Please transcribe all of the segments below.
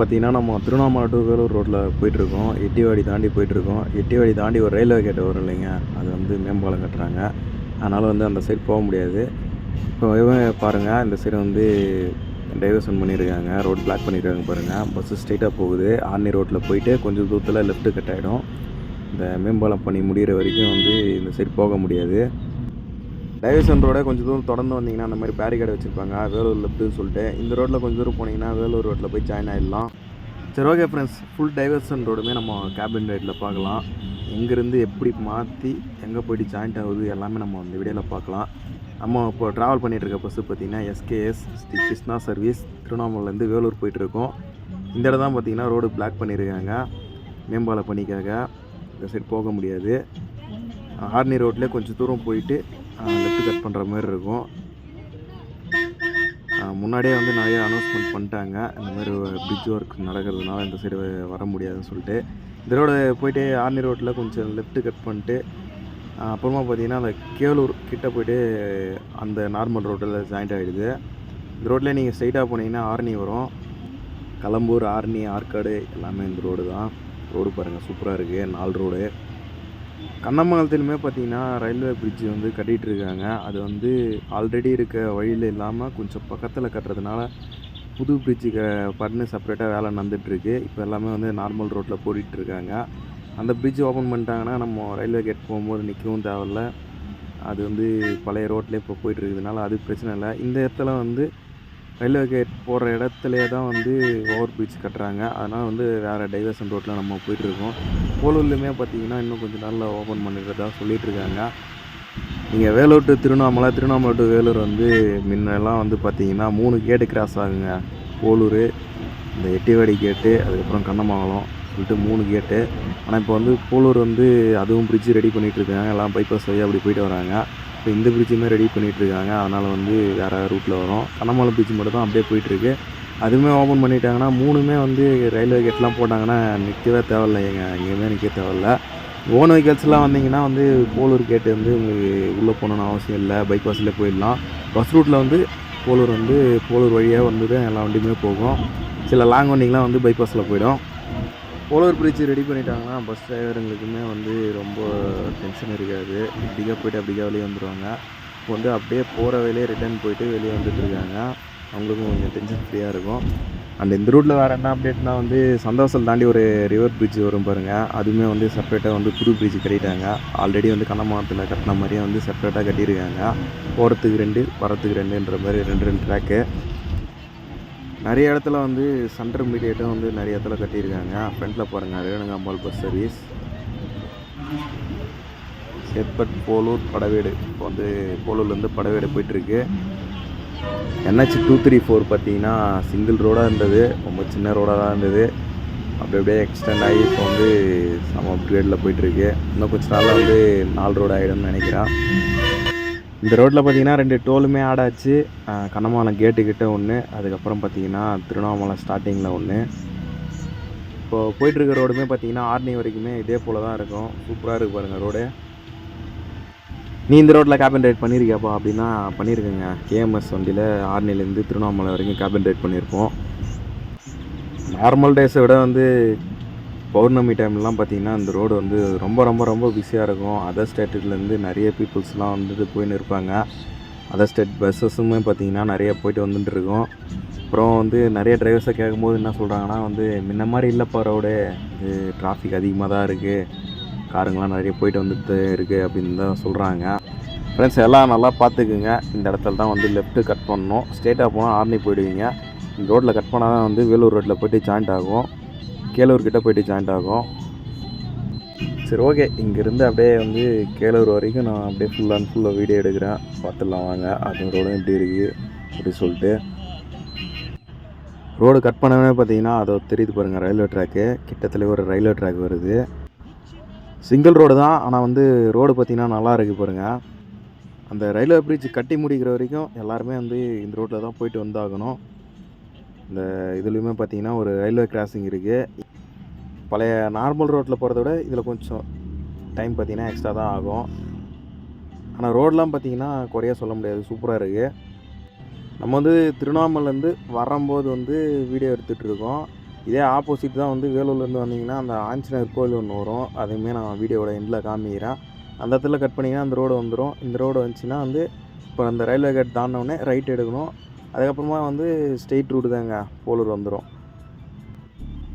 பார்த்தீங்கன்னா, நம்ம திருவண்ணாமலை டூ வேலூர் ரோட்டில் போயிட்டுருக்கோம். எட்டிவாடி தாண்டி போயிட்டுருக்கோம். எட்டிவாடி தாண்டி ஒரு ரயில்வே கேட் வரும் இல்லைங்க, அது வந்து மேம்பாலம் கட்டுறாங்க. அதனால் வந்து அந்த சைடு போக முடியாது. இப்போ பாருங்கள், இந்த சைடு வந்து டைவர்ஷன் பண்ணியிருக்காங்க, ரோடு பிளாக் பண்ணியிருக்காங்க பாருங்கள். பஸ்ஸு ஸ்ட்ரைட்டாக போகுது. ஆர்னி ரோட்டில் போயிட்டு கொஞ்சம் தூரத்தில் லெஃப்ட்டு கட் ஆகிடும். இந்த மேம்பாலம் பணி முடிகிற வரைக்கும் வந்து இந்த சைடு போக முடியாது. டைவர்ஷன் ரோடை கொஞ்சம் தூரம் தொடர்ந்து வந்தீங்கன்னா அந்த மாதிரி பேரிகேட் வச்சுருப்பாங்க, வேலூர் லெஃப்ட்டுன்னு சொல்லிட்டு. இந்த ரோட்டில் கொஞ்சம் தூரம் போனீங்கன்னா வேலூர் ரோட்டில் போய் ஜாயின் ஆகிடலாம். சரி, ஓகே ஃப்ரெண்ட்ஸ், ஃபுல் டைவர்ஷன் ரோடுமே நம்ம கேபின் ரைட்டில் பார்க்கலாம். எங்கேருந்து எப்படி மாற்றி எங்கே போய்ட்டு ஜாயிண்ட் ஆகுது எல்லாமே நம்ம அந்த வீடியோவில் பார்க்கலாம். நம்ம இப்போ ட்ராவல் பண்ணிகிட்டு இருக்க பஸ்ஸு பார்த்திங்கன்னா எஸ்கேஎஸ் ஸ்ரீ கிருஷ்ணா சர்வீஸ், திருவண்ணாமலைலேருந்து வேலூர் போயிட்டுருக்கோம். இந்த இடம் தான் பார்த்திங்கன்னா ரோடு பிளாக் பண்ணியிருக்காங்க மேம்பால பணிக்காக. இந்த சைடு போக முடியாது. ஆர்னி ரோட்லேயே கொஞ்சம் தூரம் போயிட்டு லெஃப்ட் கட் பண்ணுற மாதிரி இருக்கும். முன்னாடியே வந்து நிறைய அனௌன்ஸ்மெண்ட் பண்ணிட்டாங்க, இந்த மாதிரி பிரிட்ஜ் ஒர்க் நடக்கிறதுனால இந்த சைடு வர முடியாதுன்னு சொல்லிட்டு. இந்த ரோடு போயிட்டு ஆர்னி ரோட்டில் கொஞ்சம் லெஃப்ட்டு கட் பண்ணிட்டு அப்புறமா பார்த்திங்கன்னா அந்த கேலூர் கிட்டே போய்ட்டு அந்த நார்மல் ரோட்டில் ஜாயிண்ட் ஆகிடுது. இந்த ரோட்டில் நீங்கள் ஸ்ட்ரைட்டாக போனீங்கன்னா ஆர்னி வரும். கலம்பூர், ஆர்னி, ஆற்காடு எல்லாமே இந்த ரோடு தான். ரோடு பாருங்கள், சூப்பராக இருக்குது. 4 ரோடு. கண்ணமங்கலத்துலையுமே பார்த்திங்கன்னா ரயில்வே பிரிட்ஜு வந்து கட்டிகிட்ருக்காங்க. அது வந்து ஆல்ரெடி இருக்க வழியில் இல்லாமல் கொஞ்சம் பக்கத்தில் கட்டுறதுனால புது பிரிட்ஜு பண்ணு செப்பரேட்டாக வேலை நடந்துகிட்ருக்கு. இப்போ எல்லாமே வந்து நார்மல் ரோட்டில் போட்டுட்ருக்காங்க. அந்த பிரிட்ஜ் ஓப்பன் பண்ணிட்டாங்கன்னா நம்ம ரயில்வே கேட் போகும்போது நிற்கவும் தேவையில்ல. அது வந்து பழைய ரோட்லேயே இப்போ போயிட்டுருக்கிறதுனால அது பிரச்சனை இல்லை. இந்த இடத்துல வந்து ரயில்வே கேட் போகிற இடத்துலே தான் வந்து ஓவர் பிரிட்ஜ் கட்டுறாங்க. அதனால் வந்து வேறு டைவர்ஷன் ரோட்டில் நம்ம போயிட்டுருக்கோம். போலூர்லேயுமே பார்த்திங்கன்னா இன்னும் கொஞ்சம் நாளில் ஓப்பன் பண்ணிடுறதா சொல்லிகிட்ருக்காங்க. நீங்கள் வேலூர் டு திருவண்ணாமலை, திருவண்ணாமலை டு வேலூர் வந்து முன்னெல்லாம் வந்து பார்த்திங்கன்னா 3 கேட்டு கிராஸ் ஆகுங்க. போலூர், இந்த எட்டிவாடி கேட்டு, அதுக்கப்புறம் கண்ணமங்கலம் சொல்லிட்டு 3 கேட்டு. ஆனால் இப்போ வந்து போலூர் வந்து அதுவும் பிரிட்ஜு ரெடி பண்ணிகிட்ருக்காங்க. எல்லாம் பைபாஸ் வழியாக அப்படி போயிட்டு வராங்க. இப்போ இந்த பிரிட்ஜுமே ரெடி பண்ணிகிட்ருக்காங்க. அதனால் வந்து வேறு ரூட்டில் வரும். கண்ணமங்கலம் பிரிட்ஜ் மட்டும் தான் அப்படியே போயிட்டுருக்கு. அதுவுமே ஓப்பன் பண்ணிட்டாங்கன்னா 3மே வந்து ரயில்வே கேட்லாம் போட்டாங்கன்னா நிற்கவே தேவையில்லைங்க, எங்கேயுமே நிற்க தேவையில்ல. ஓன் வெஹிக்கல்ஸ்லாம் வந்தீங்கன்னா வந்து போலூர் கேட்டு வந்து உங்களுக்கு உள்ளே போகணுன்னு அவசியம் இல்லை, பைபாஸில் போயிடலாம். பஸ் ரூட்டில் வந்து போலூர் வழியாக வந்து தான் எல்லா வண்டியுமே போகும். சில லாங் வண்டிங்கெலாம் வந்து பைபாஸில் போயிடும். போலூர் பிரிட்ஜ் ரெடி பண்ணிட்டாங்கன்னா பஸ் டிரைவருங்களுக்குமே வந்து ரொம்ப டென்ஷன் இருக்காது. இப்படிக்கா போய்ட்டு அப்படிக்கா வெளியே வந்துடுவாங்க. இப்போ வந்து அப்படியே போகிற வழியே ரிட்டர்ன் போயிட்டு வெளியே வந்துட்டுருக்காங்க. அவங்களுக்கும் கொஞ்சம் டென்ஷன் ஃப்ரீயாக இருக்கும். அண்ட் இந்த ரூட்டில் வேறு என்ன அப்டேட்னால் வந்து சந்தோஷல் தாண்டி ஒரு ரிவர் பிரிட்ஜ் வரும் பாருங்கள். அதுவுமே வந்து செப்பரேட்டாக வந்து புது பிரிட்ஜ் கட்டிட்டாங்க. ஆல்ரெடி வந்து கண்ணமங்கலத்தில் கட்டின மாதிரியே வந்து செப்பரேட்டாக கட்டியிருக்காங்க. போகிறதுக்கு 2, வரத்துக்கு 2ன்ற மாதிரி 2 ட்ராக்கு. நிறைய இடத்துல வந்து சென்டர் மீடியேட்டும் வந்து நிறைய இடத்துல கட்டியிருக்காங்க. ஃப்ரண்ட்டில் பாருங்கள், ரேணுகாம்பாள் பஸ் சர்வீஸ், சேத்பட், போலூர், படவேடு. இப்போ வந்து போலூர்லேருந்து படவேடு போயிட்டுருக்கு. NH 234 பார்த்தீங்கன்னா சிங்கிள் ரோடாக இருந்தது, ரொம்ப சின்ன ரோடாக தான் இருந்தது. அப்படியே எக்ஸ்டெண்ட் ஆகி இப்போ வந்து நம்ம அப்கிரேடில் போயிட்டுருக்கு. இன்னும் கொஞ்சம் நாளில் வந்து 4 ரோடு ஆகிடும்னு நினைக்கிறேன். இந்த ரோட்டில் பார்த்திங்கன்னா 2 டோலுமே ஆட் ஆச்சு. கண்ணமங்கலம் கேட்டுக்கிட்ட ஒன்று, அதுக்கப்புறம் பார்த்திங்கன்னா திருவண்ணாமலை ஸ்டார்டிங்கில் ஒன்று. இப்போது போயிட்டுருக்க ரோடுமே பார்த்திங்கன்னா ஆர்னி வரைக்குமே இதே போல் தான் இருக்கும். சூப்பராக இருக்குது பாருங்கள் ரோடு. நீ இந்த ரோட்டில் கேபின் ரைட் பண்ணியிருக்கியாப்பா அப்படின்னா பண்ணியிருக்கேங்க. KMS வண்டியில் ஆர்னிலேருந்து திருவண்ணாமலை வரைக்கும் கேபின் ரைட் பண்ணியிருப்போம். நார்மல் டேஸை விட வந்து பௌர்ணமி டைம்லாம் பார்த்திங்கன்னா இந்த ரோடு வந்து ரொம்ப ரொம்ப ரொம்ப பிஸியாக இருக்கும். அதர் ஸ்டேட்டுலேருந்து நிறைய பீப்புள்ஸ்லாம் வந்துட்டு போயின்னு இருப்பாங்க. அதர் ஸ்டேட் பஸ்ஸஸுமே பார்த்திங்கன்னா நிறைய போயிட்டு வந்துட்டு இருக்கும். அப்புறம் வந்து நிறைய டிரைவர்ஸை கேட்கும்போது என்ன சொல்கிறாங்கன்னா வந்து முன்ன மாதிரி இல்லைப்பா ரோடு, இது டிராஃபிக் அதிகமாக தான் இருக்குது, காருங்களாம் நிறைய போயிட்டு வந்துட்டு இருக்குது அப்படின்னு தான் சொல்கிறாங்க. ஃப்ரெண்ட்ஸ், எல்லாம் நல்லா பார்த்துக்குங்க. இந்த இடத்துல தான் வந்து லெஃப்ட்டு கட் பண்ணணும். ஸ்ட்ரெயிட்டாக போனால் ஆர்னி போயிடுவீங்க. இந்த ரோட்டில் கட் பண்ணால் தான் வந்து வேலூர் ரோட்டில் போய்ட்டு ஜாயிண்ட் ஆகும், கேலூர் கிட்டே போய்ட்டு ஜாயிண்ட் ஆகும். சரி, ஓகே, இங்கேருந்து அப்படியே வந்து கேலூர் வரைக்கும் நான் அப்படியே ஃபுல் அண்ட் ஃபுல்லாக வீடியோ எடுக்கிறேன். பார்த்துடலாம் வாங்க, அது ரோடும் எப்படி இருக்குது அப்படி சொல்லிட்டு. ரோடு கட் பண்ணவே பார்த்தீங்கன்னா அதை தெரியுது பாருங்கள், ரயில்வே ட்ராக்கு கிட்டத்தில் ஒரு ரயில்வே ட்ராக் வருது. சிங்கிள் ரோடு தான், ஆனால் வந்து ரோடு பார்த்திங்கன்னா நல்லா இருக்குது பாருங்கள். அந்த ரயில்வே பிரிட்ஜ் கட்டி முடிக்கிற வரைக்கும் எல்லாருமே வந்து இந்த ரோட்டில் தான் போயிட்டு வந்தாகணும். இந்த இதுலேயுமே பார்த்திங்கன்னா ஒரு ரயில்வே கிராசிங் இருக்குது. பழைய நார்மல் ரோட்டில் போகிறத விட இதில் கொஞ்சம் டைம் பார்த்திங்கன்னா எக்ஸ்ட்ரா தான் ஆகும். ஆனால் ரோடெலாம் பார்த்திங்கன்னா குறைய சொல்ல முடியாது, சூப்பராக இருக்குது. நம்ம வந்து திருவண்ணாமலேருந்து வரும்போது வந்து வீடியோ எடுத்துகிட்ருக்கோம். இதே ஆப்போசிட் தான் வந்து வேலூர்லேருந்து வந்தீங்கன்னா அந்த ஆஞ்சநேயர் கோயில் ஒன்று வரும். அதையுமே நான் வீடியோவோட எண்டில் காமிக்கிறேன். அந்த இடத்துல கட் பண்ணிங்கன்னா அந்த ரோடு வந்துடும். இந்த ரோடு வந்துச்சுன்னா வந்து இப்போ அந்த ரயில்வே கேட் தாண்டினோடனே ரைட் எடுக்கணும். அதுக்கப்புறமா வந்து ஸ்ட்ரெயிட் ரூட்டு தாங்க போலூர் வந்துடும்.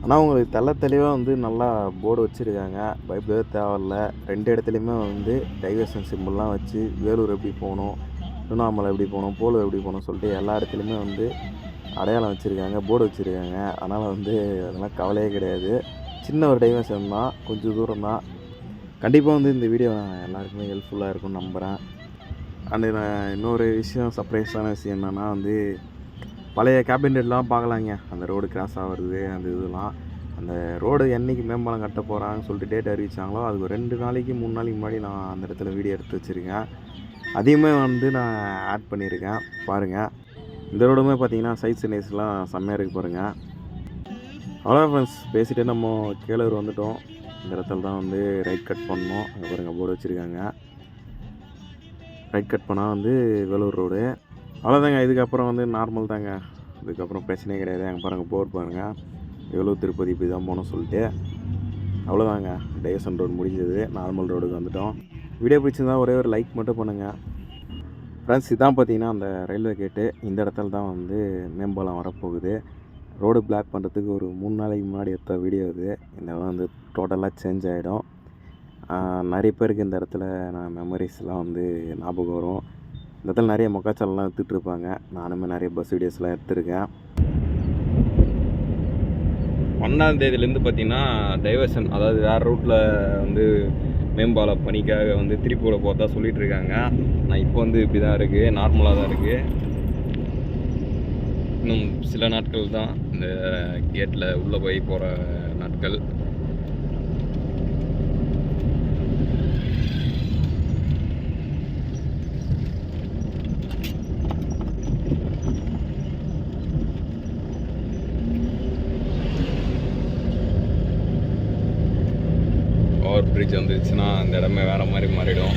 ஆனால் உங்களுக்கு தெளிவாக வந்து நல்லா போர்டு வச்சுருக்காங்க, பயப்படவே தேவையில்ல. 2 இடத்துலையுமே வந்து டைவர்ஷன் சிம்பிள்லாம் வச்சு வேலூர் எப்படி போகணும், திருவண்ணாமலை எப்படி போகணும், போலூர் எப்படி போகணும் சொல்லிட்டு எல்லா இடத்துலையுமே வந்து அடையாளம் வச்சுருக்காங்க, போர்டு வச்சுருக்காங்க. அதனால் வந்து அதெல்லாம் கவலையே கிடையாது. சின்ன ஒரு டைவர்ஷன் தான், கொஞ்சம் தூரம் தான். கண்டிப்பாக வந்து இந்த வீடியோ எல்லாருக்குமே ஹெல்ப்ஃபுல்லாக இருக்கும்னு நம்புகிறேன். அண்டு நான் இன்னொரு விஷயம், சர்ப்ரைஸான விஷயம் என்னென்னா வந்து பழைய கேபினெட்லாம் பார்க்கலாங்க. அந்த ரோடு கிராஸ் ஆகிறது அந்த இதெல்லாம். அந்த ரோடு என்றைக்கு மேம்பாலம் கட்ட போகிறாங்கன்னு சொல்லிட்டு டேட் அறிவிச்சாங்களோ அதுக்கு 2 நாளைக்கு 3 நாளைக்கு முன்னாடி நான் அந்த இடத்துல வீடியோ எடுத்து வச்சுருக்கேன். அதையுமே வந்து நான் ஆட் பண்ணியிருக்கேன் பாருங்கள். இந்த ரோடுமே பார்த்தீங்கன்னா சைட் சீனரிஸ்லாம் செம்மையாக இருக்குது பாருங்கள். அவ்வளோ ஃப்ரெண்ட்ஸ், பேசிகிட்டே நம்ம கேளூர் வந்துவிட்டோம். இந்த இடத்துல தான் வந்து ரைட் கட் பண்ணோம். அங்கே பாருங்கள் போர்டு வச்சுருக்காங்க. ரைட் கட் பண்ணால் வந்து வேலூர் ரோடு. அவ்வளோதாங்க. இதுக்கப்புறம் வந்து நார்மல் தாங்க. இதுக்கப்புறம் பிரச்சனையே கிடையாது. அங்கே பாருங்கள் போர்டு பாருங்கள், வேலூர் திருப்பதி இப்படி தான் போகணும்னு சொல்லிட்டு. அவ்வளோதாங்க, டைவர்ஷன் ரோடு முடிஞ்சது. நார்மல் ரோடுக்கு வந்துவிட்டோம். வீடியோ பிடிச்சிருந்தா ஒரே ஒரு லைக் மட்டும் பண்ணுங்கள் ஃப்ரெண்ட்ஸ். இதான் பார்த்தீங்கன்னா அந்த ரயில்வே கேட்டு. இந்த இடத்துல தான் வந்து மேம்பாலம் வரப்போகுது. ரோடு பிளாக் பண்ணுறதுக்கு ஒரு 3 நாளைக்கு முன்னாடி எடுத்த வீடியோ இது. இந்த இடம் வந்து டோட்டலாக சேஞ்ச் ஆகிடும். நிறைய பேருக்கு இந்த இடத்துல நான் மெமரிஸ்லாம் வந்து ஞாபகம் வரும். இந்த இடத்துல நிறைய மொக்காச்சாலெலாம் எடுத்துகிட்ருப்பாங்க. நானுமே நிறைய பஸ் வீடியோஸ்லாம் எடுத்துருக்கேன். 1ஆம் தேதியிலேருந்து பார்த்திங்கன்னா டைவர்ஷன், அதாவது வேறு ரூட்டில் வந்து மேம்பால பணிக்காக வந்து திருப்பூரில் போகிறதா சொல்லிகிட்டு இருக்காங்க. நான் இப்போ வந்து இப்படி தான் இருக்குது, நார்மலாக தான் இருக்குது. இன்னும் சில நாட்கள் தான் இந்த கேட்டில் உள்ளே போய் போகிற நாட்கள். ஓவர் பிரிட்ஜ் வந்துருச்சுன்னா அந்த இடமே வேறு மாதிரி மாறிடும்.